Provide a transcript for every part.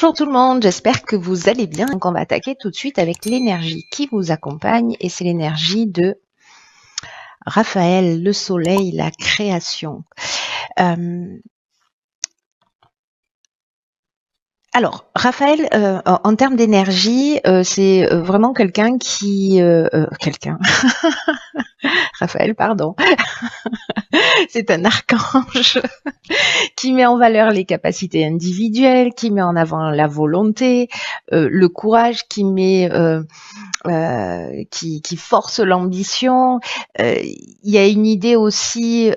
Bonjour tout le monde, j'espère que vous allez bien. Donc on va attaquer tout de suite avec l'énergie qui vous accompagne et c'est l'énergie de Raphaël, le soleil, la création. Alors, Raphaël, en termes d'énergie, c'est vraiment quelqu'un qui... Raphaël, pardon. C'est un archange qui met en valeur les capacités individuelles, qui met en avant la volonté, le courage, qui force l'ambition. Il y a une idée aussi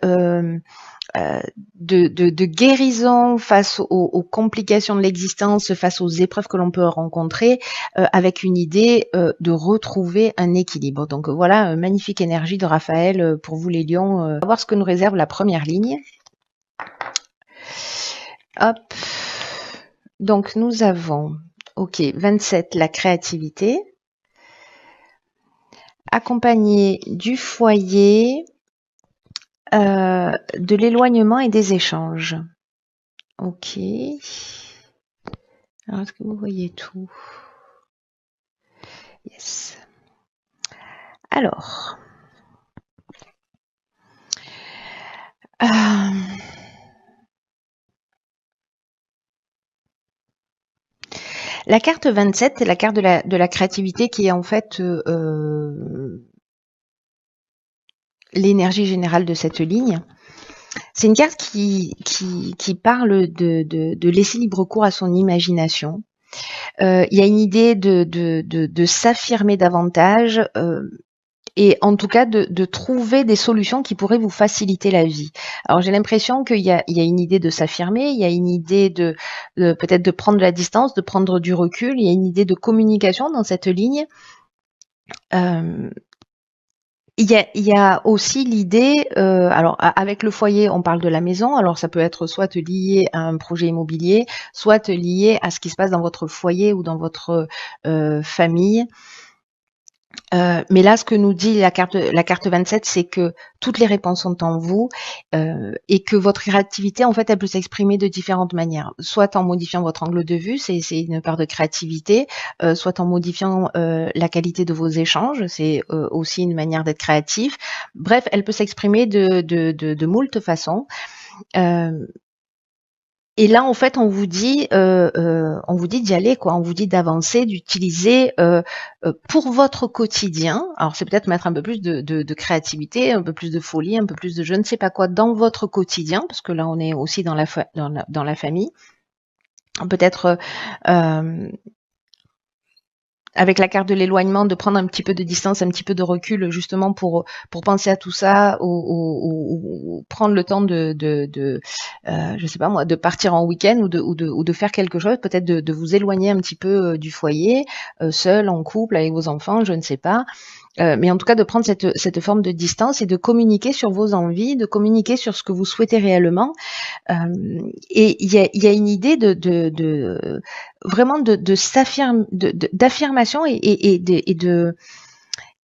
de guérison face aux complications de l'existence, face aux épreuves que l'on peut rencontrer, avec une idée de retrouver un équilibre. Donc voilà, magnifique énergie de Raphaël pour vous les lions. On va voir ce que nous réserve la première ligne. Hop. Donc nous avons, ok, 27, la créativité, accompagné du foyer, de l'éloignement et des échanges. Ok. Alors, est-ce que vous voyez tout? Yes. Alors. La carte 27, c'est la carte de la créativité qui est en fait l'énergie générale de cette ligne. C'est une carte qui parle de laisser libre cours à son imagination. Il y a une idée de s'affirmer davantage et en tout cas de trouver des solutions qui pourraient vous faciliter la vie. Alors j'ai l'impression qu'il y a une idée de s'affirmer, il y a une idée de peut-être de prendre de la distance, de prendre du recul, il y a une idée de communication dans cette ligne. Il y a aussi l'idée, alors avec le foyer, on parle de la maison, alors ça peut être soit lié à un projet immobilier, soit lié à ce qui se passe dans votre foyer ou dans votre famille. Mais là, ce que nous dit la carte 27, c'est que toutes les réponses sont en vous et que votre créativité, en fait, elle peut s'exprimer de différentes manières. Soit en modifiant votre angle de vue, c'est une part de créativité, soit en modifiant la qualité de vos échanges, c'est aussi une manière d'être créatif. Bref, elle peut s'exprimer de moult façons. Et là, en fait, on vous dit d'y aller, quoi. On vous dit d'avancer, d'utiliser pour votre quotidien. Alors, c'est peut-être mettre un peu plus de créativité, un peu plus de folie, un peu plus de je ne sais pas quoi dans votre quotidien, parce que là, on est aussi dans la famille. Peut-être avec la carte de l'éloignement, de prendre un petit peu de distance, un petit peu de recul, justement pour penser à tout ça, ou prendre le temps je sais pas moi, de partir en week-end ou de faire quelque chose, peut-être de vous éloigner un petit peu du foyer, seul, en couple, avec vos enfants, je ne sais pas. Mais en tout cas, de prendre cette forme de distance et de communiquer sur vos envies, de communiquer sur ce que vous souhaitez réellement. Et il y a une idée vraiment d'affirmation et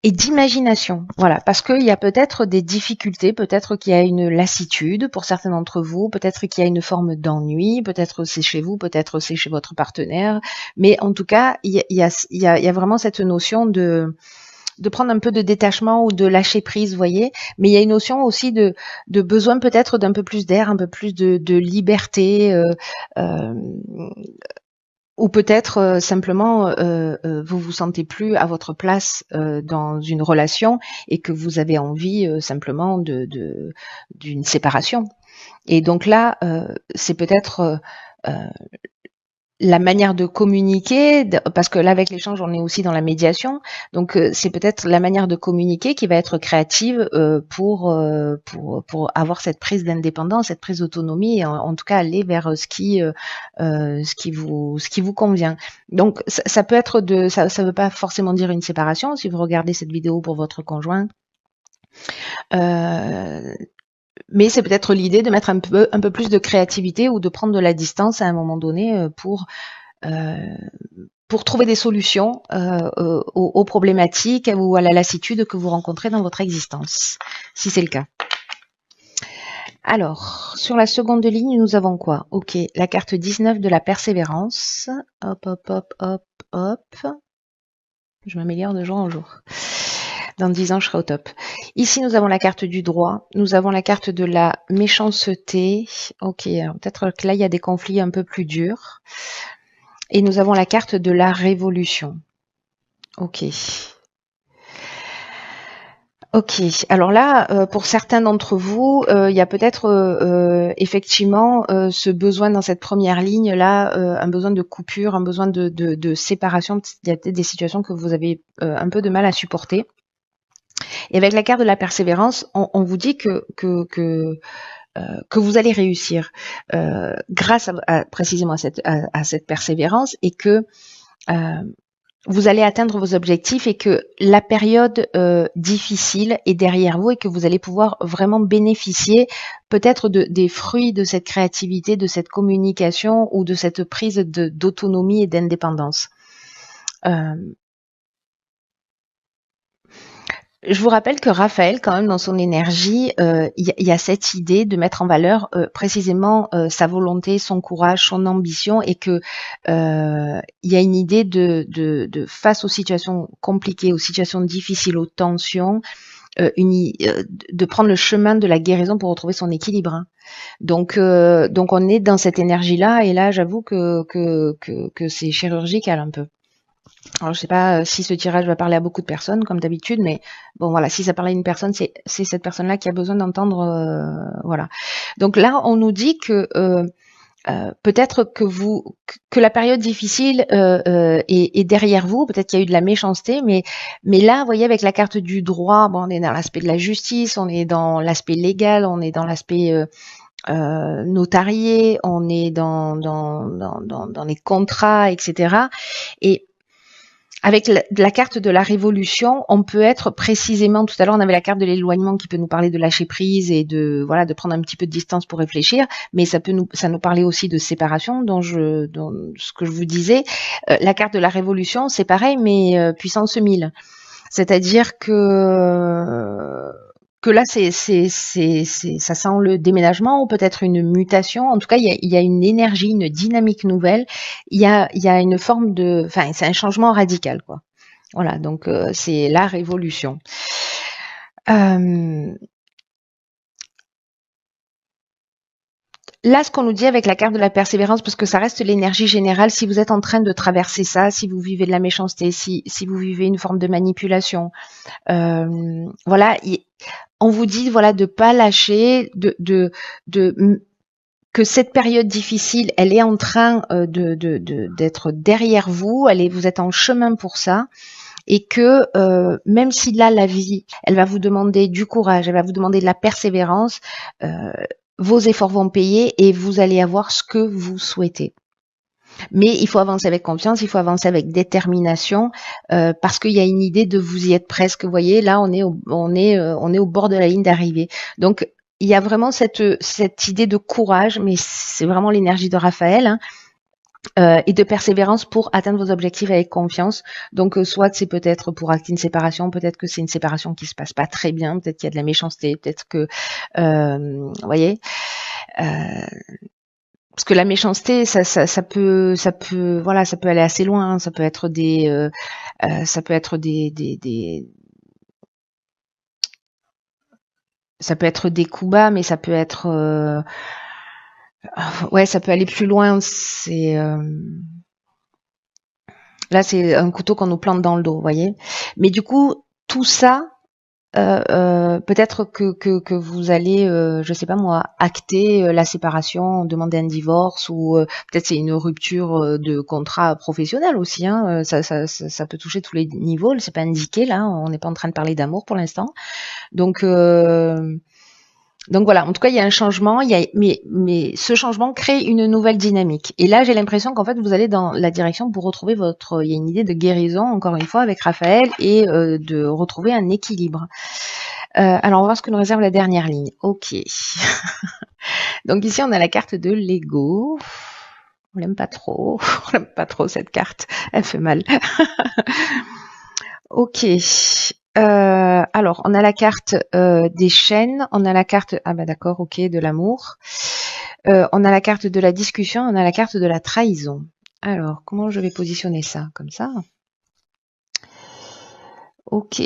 d'imagination. Voilà, parce qu'il y a peut-être des difficultés, peut-être qu'il y a une lassitude pour certains d'entre vous, peut-être qu'il y a une forme d'ennui, peut-être c'est chez vous, peut-être c'est chez votre partenaire. Mais en tout cas, il y a vraiment cette notion de prendre un peu de détachement ou de lâcher prise, vous voyez. Mais il y a une notion aussi de besoin peut-être d'un peu plus d'air, un peu plus de liberté, ou peut-être simplement vous vous sentez plus à votre place dans une relation et que vous avez envie simplement d'une séparation. Et donc là, c'est peut-être la manière de communiquer, parce que là avec l'échange on est aussi dans la médiation, donc c'est peut-être la manière de communiquer qui va être créative pour avoir cette prise d'indépendance, cette prise d'autonomie, et en tout cas aller vers ce qui vous convient. Donc ça peut être ça veut pas forcément dire une séparation si vous regardez cette vidéo pour votre conjoint. Mais c'est peut-être l'idée de mettre un peu plus de créativité ou de prendre de la distance à un moment donné pour trouver des solutions aux problématiques ou à la lassitude que vous rencontrez dans votre existence, si c'est le cas. Alors, sur la seconde ligne, nous avons quoi? Ok, la carte 19 de la persévérance. Hop, hop, hop, hop, hop. Je m'améliore de jour en jour. Dans 10 ans, je serai au top. Ici, nous avons la carte du droit. Nous avons la carte de la méchanceté. Ok, peut-être que là, il y a des conflits un peu plus durs. Et nous avons la carte de la révolution. Ok. Ok, alors là, pour certains d'entre vous, il y a peut-être effectivement ce besoin dans cette première ligne là, un besoin de coupure, un besoin de séparation. Il y a peut-être des situations que vous avez un peu de mal à supporter. Et avec la carte de la persévérance, on vous dit que vous allez réussir grâce précisément à cette persévérance et que vous allez atteindre vos objectifs et que la période difficile est derrière vous et que vous allez pouvoir vraiment bénéficier peut-être des fruits de cette créativité, de cette communication ou de cette prise d'autonomie et d'indépendance. Je vous rappelle que Raphaël, quand même, dans son énergie, il y a cette idée de mettre en valeur précisément sa volonté, son courage, son ambition, et que il y a une idée de face aux situations compliquées, aux situations difficiles, aux tensions, de prendre le chemin de la guérison pour retrouver son équilibre. Hein. Donc on est dans cette énergie-là, et là, j'avoue que c'est chirurgical un peu. Alors, je sais pas si ce tirage va parler à beaucoup de personnes, comme d'habitude, mais bon, voilà, si ça parle à une personne, c'est cette personne-là qui a besoin d'entendre, voilà. Donc là, on nous dit que peut-être que la période difficile est derrière vous, peut-être qu'il y a eu de la méchanceté, mais là, vous voyez, avec la carte du droit, bon, on est dans l'aspect de la justice, on est dans l'aspect légal, on est dans l'aspect notarié, on est dans les contrats, etc. Et avec la carte de la révolution, on peut être précisément, tout à l'heure on avait la carte de l'éloignement qui peut nous parler de lâcher prise et de prendre un petit peu de distance pour réfléchir, mais ça nous parlait aussi de séparation, dont ce que je vous disais. La carte de la révolution, c'est pareil, mais puissance 1000. C'est-à-dire que là, ça sent le déménagement ou peut-être une mutation. En tout cas, il y a une énergie, une dynamique nouvelle. Il y a une forme c'est un changement radical, quoi. Voilà, donc c'est la révolution. Là, ce qu'on nous dit avec la carte de la persévérance, parce que ça reste l'énergie générale, si vous êtes en train de traverser ça, si vous vivez de la méchanceté, si vous vivez une forme de manipulation, voilà, on vous dit voilà de pas lâcher, que cette période difficile, elle est en train d'être derrière vous, vous êtes en chemin pour ça, et que même si là la vie, elle va vous demander du courage, elle va vous demander de la persévérance, vos efforts vont payer et vous allez avoir ce que vous souhaitez. Mais il faut avancer avec confiance, il faut avancer avec détermination, parce qu'il y a une idée de vous y être presque. Vous voyez, là, on est au bord de la ligne d'arrivée. Donc, il y a vraiment cette idée de courage, mais c'est vraiment l'énergie de Raphaël, hein, et de persévérance pour atteindre vos objectifs avec confiance. Donc, soit c'est peut-être pour acter une séparation, peut-être que c'est une séparation qui se passe pas très bien, peut-être qu'il y a de la méchanceté, peut-être que, vous voyez. Parce que la méchanceté, ça peut aller assez loin. Hein. Ça peut être des ça peut être des coups bas, mais ça peut être ouais, ça peut aller plus loin. Là, c'est un couteau qu'on nous plante dans le dos, vous voyez. Mais du coup, tout ça, peut-être que vous allez, je sais pas moi, acter la séparation, demander un divorce ou peut-être c'est une rupture de contrat professionnel aussi. Hein, ça peut toucher tous les niveaux. C'est pas indiqué là. On n'est pas en train de parler d'amour pour l'instant. Donc voilà, en tout cas, il y a un changement, mais ce changement crée une nouvelle dynamique. Et là, j'ai l'impression qu'en fait, vous allez dans la direction pour retrouver il y a une idée de guérison, encore une fois, avec Raphaël, et de retrouver un équilibre. Alors, on va voir ce que nous réserve la dernière ligne. Ok. Donc ici, on a la carte de l'ego. On l'aime pas trop. On l'aime pas trop, cette carte. Elle fait mal. Ok. Alors, on a la carte des chaînes, on a la carte, ah bah d'accord, ok, de l'amour. On a la carte de la discussion, on a la carte de la trahison. Alors, comment je vais positionner ça? Comme ça? Ok.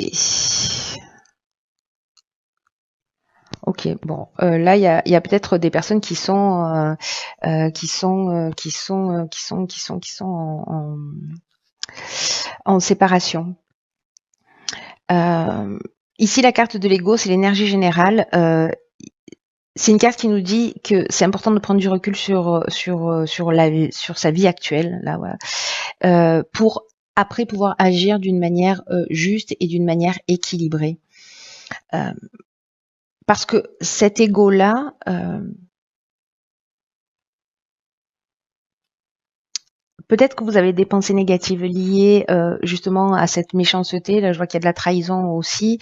Ok, bon, là il y a peut-être des personnes qui sont en séparation. Ici, la carte de l'ego, c'est l'énergie générale. C'est une carte qui nous dit que c'est important de prendre du recul sur sa vie actuelle, là, voilà, pour après pouvoir agir d'une manière juste et d'une manière équilibrée. Parce que cet ego-là, peut-être que vous avez des pensées négatives liées justement à cette méchanceté. Là, je vois qu'il y a de la trahison aussi.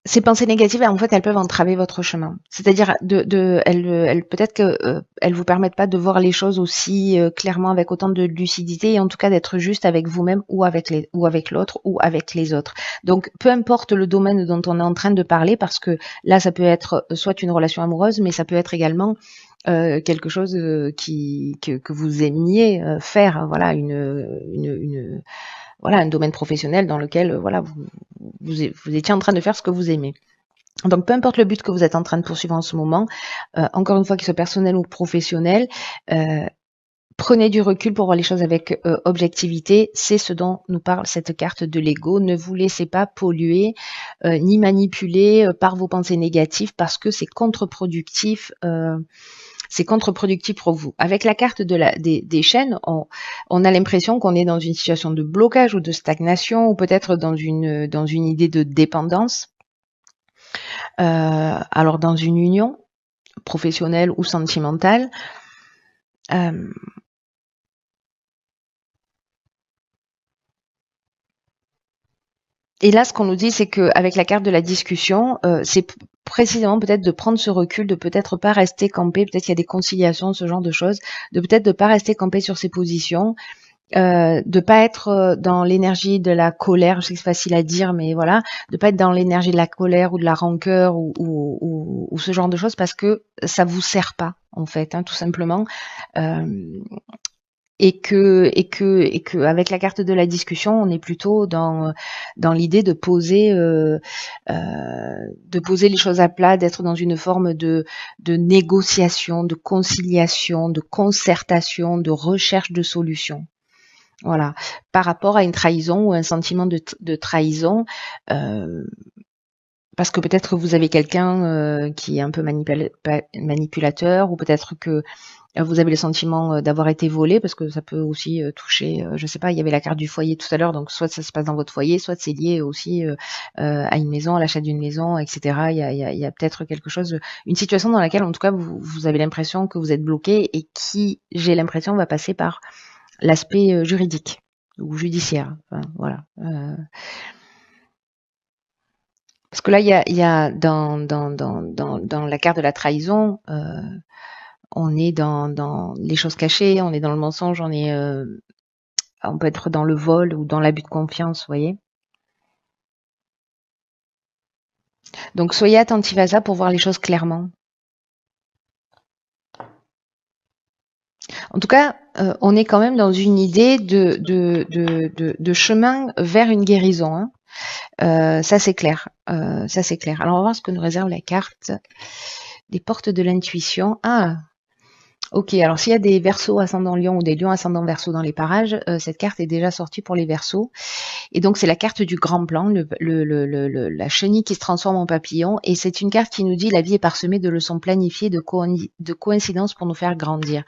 Ces pensées négatives, en fait, elles peuvent entraver votre chemin. C'est-à-dire, elles peut-être que elles vous permettent pas de voir les choses aussi clairement avec autant de lucidité, et en tout cas d'être juste avec vous-même ou avec l'autre ou avec les autres. Donc, peu importe le domaine dont on est en train de parler, parce que là, ça peut être soit une relation amoureuse, mais ça peut être également quelque chose que vous aimiez faire. Voilà, voilà, un domaine professionnel dans lequel voilà vous étiez en train de faire ce que vous aimez. Donc, peu importe le but que vous êtes en train de poursuivre en ce moment, encore une fois, qu'il soit personnel ou professionnel, prenez du recul pour voir les choses avec objectivité. C'est ce dont nous parle cette carte de l'ego. Ne vous laissez pas polluer ni manipuler par vos pensées négatives, parce que c'est contre-productif. C'est contre-productif pour vous. Avec la carte des chaînes, on a l'impression qu'on est dans une situation de blocage ou de stagnation, ou peut-être dans une idée de dépendance. Alors, dans une union professionnelle ou sentimentale, et là, ce qu'on nous dit, c'est qu'avec la carte de la discussion, c'est précisément peut-être de prendre ce recul, de peut-être pas rester campé, peut-être qu'il y a des conciliations, ce genre de choses, de peut-être de pas rester campé sur ses positions, de pas être dans l'énergie de la colère. Je sais que c'est facile à dire, mais voilà, de pas être dans l'énergie de la colère ou de la rancœur ou ce genre de choses, parce que ça vous sert pas, en fait, hein, tout simplement. Et que avec la carte de la discussion, on est plutôt dans l'idée de poser les choses à plat, d'être dans une forme de négociation, de conciliation, de concertation, de recherche de solutions. Voilà, par rapport à une trahison ou un sentiment de trahison, parce que peut-être que vous avez quelqu'un qui est un peu manipulateur, ou peut-être que vous avez le sentiment d'avoir été volé, parce que ça peut aussi toucher, je sais pas, il y avait la carte du foyer tout à l'heure, donc soit ça se passe dans votre foyer, soit c'est lié aussi à une maison, à l'achat d'une maison, etc. Il y a peut-être quelque chose, une situation dans laquelle, en tout cas, vous avez l'impression que vous êtes bloqué, et qui, j'ai l'impression, va passer par l'aspect juridique ou judiciaire. Enfin, voilà. Parce que là, il y a dans la carte de la trahison, on est dans les choses cachées, on est dans le mensonge, on peut être dans le vol ou dans l'abus de confiance, vous voyez. Donc, soyez attentifs à ça pour voir les choses clairement. En tout cas, on est quand même dans une idée de chemin vers une guérison, hein. Ça c'est clair. Ça c'est clair. Alors, on va voir ce que nous réserve la carte des portes de l'intuition. Ah, ok. Alors, s'il y a des Verseaux ascendant Lion ou des Lions ascendant Verseau dans les parages, cette carte est déjà sortie pour les Verseaux. Et donc, c'est la carte du grand plan, la chenille qui se transforme en papillon. Et c'est une carte qui nous dit: la vie est parsemée de leçons planifiées, de coïncidences pour nous faire grandir.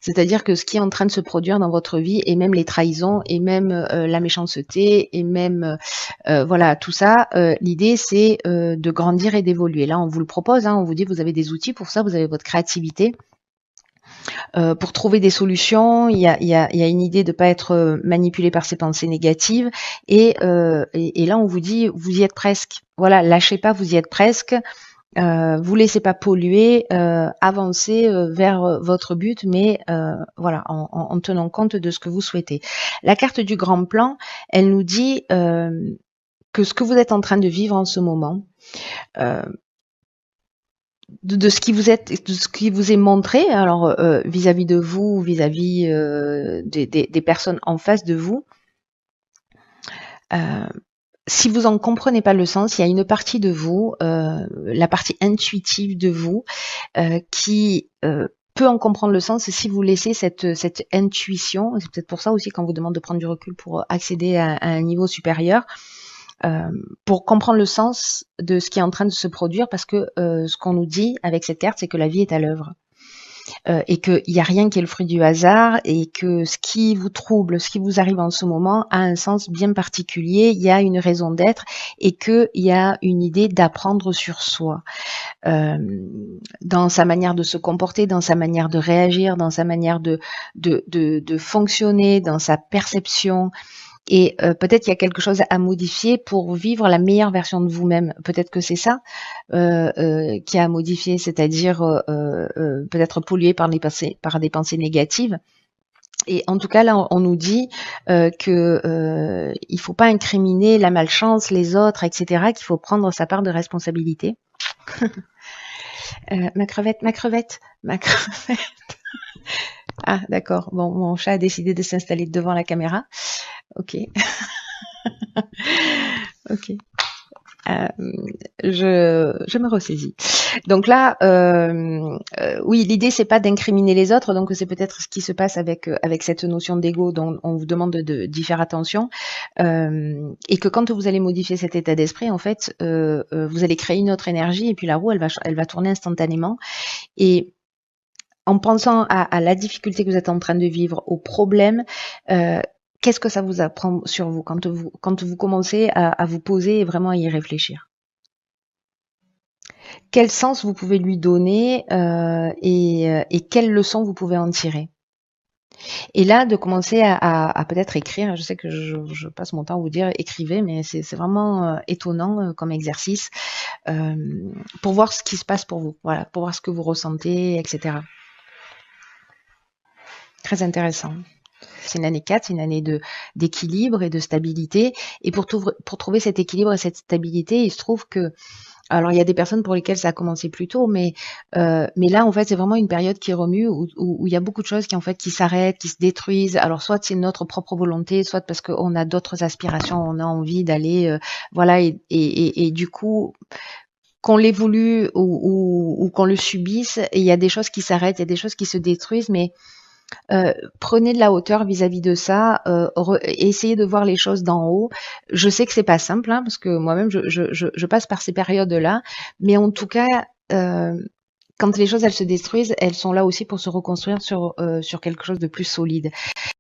C'est-à-dire que ce qui est en train de se produire dans votre vie, et même les trahisons, et même la méchanceté, et même voilà, tout ça, l'idée c'est de grandir et d'évoluer. Là, on vous le propose, hein, on vous dit vous avez des outils pour ça, vous avez votre créativité. Pour trouver des solutions, il y a une idée de ne pas être manipulé par ces pensées négatives, et là on vous dit vous y êtes presque. Voilà, lâchez pas, vous y êtes presque. Vous laissez pas polluer, avancez vers votre but, mais voilà, en tenant compte de ce que vous souhaitez. La carte du grand plan, elle nous dit que ce que vous êtes en train de vivre en ce moment, de ce qui vous est, de ce qui vous est montré, alors vis-à-vis de vous, vis-à-vis des personnes en face de vous. Si vous en comprenez pas le sens, il y a une partie de vous, la partie intuitive de vous, qui peut en comprendre le sens si vous laissez cette intuition. C'est peut-être pour ça aussi qu'on vous demande de prendre du recul pour accéder à un niveau supérieur, pour comprendre le sens de ce qui est en train de se produire, parce que ce qu'on nous dit avec cette carte, c'est que la vie est à l'œuvre. Et qu'il n'y a rien qui est le fruit du hasard, et que ce qui vous trouble, ce qui vous arrive en ce moment a un sens bien particulier, il y a une raison d'être, et qu'il y a une idée d'apprendre sur soi, dans sa manière de se comporter, dans sa manière de réagir, dans sa manière de fonctionner, dans sa perception. Et peut-être qu'il y a quelque chose à modifier pour vivre la meilleure version de vous-même. Peut-être que c'est ça qui a à modifier, c'est-à-dire peut-être pollué par des pensées négatives. Et en tout cas, là, on nous dit que il faut pas incriminer la malchance, les autres, etc., qu'il faut prendre sa part de responsabilité. Ma crevette. Ah, d'accord. Bon, mon chat a décidé de s'installer devant la caméra. Ok. Ok. Je me ressaisis. Donc là, oui, l'idée c'est pas d'incriminer les autres, donc c'est peut-être ce qui se passe avec cette notion d'ego dont on vous demande d'y faire attention, et que quand vous allez modifier cet état d'esprit, en fait, vous allez créer une autre énergie, et puis la roue elle va tourner instantanément. Et en pensant à la difficulté que vous êtes en train de vivre, au problème, qu'est-ce que ça vous apprend sur vous quand vous commencez à vous poser et vraiment à y réfléchir? Quel sens vous pouvez lui donner et quelles leçons vous pouvez en tirer? Et là, de commencer à peut-être écrire. Je sais que je passe mon temps à vous dire écrivez, mais c'est vraiment étonnant comme exercice, pour voir ce qui se passe pour vous. Voilà, pour voir ce que vous ressentez, etc. Très intéressant. C'est une année 4, c'est une année d'équilibre et de stabilité. Et pour trouver cet équilibre et cette stabilité, il se trouve que, alors il y a des personnes pour lesquelles ça a commencé plus tôt, mais là en fait c'est vraiment une période qui remue, où il y a beaucoup de choses qui s'arrêtent, qui se détruisent. Alors soit c'est notre propre volonté, soit parce qu'on a d'autres aspirations, on a envie d'aller, voilà, et du coup, qu'on l'ait voulu ou qu'on le subisse, il y a des choses qui s'arrêtent, il y a des choses qui se détruisent, mais prenez de la hauteur vis-à-vis de ça, essayez de voir les choses d'en haut. Je sais que c'est pas simple, hein, parce que moi-même je passe par ces périodes-là, mais en tout cas, quand les choses elles se détruisent, elles sont là aussi pour se reconstruire sur quelque chose de plus solide.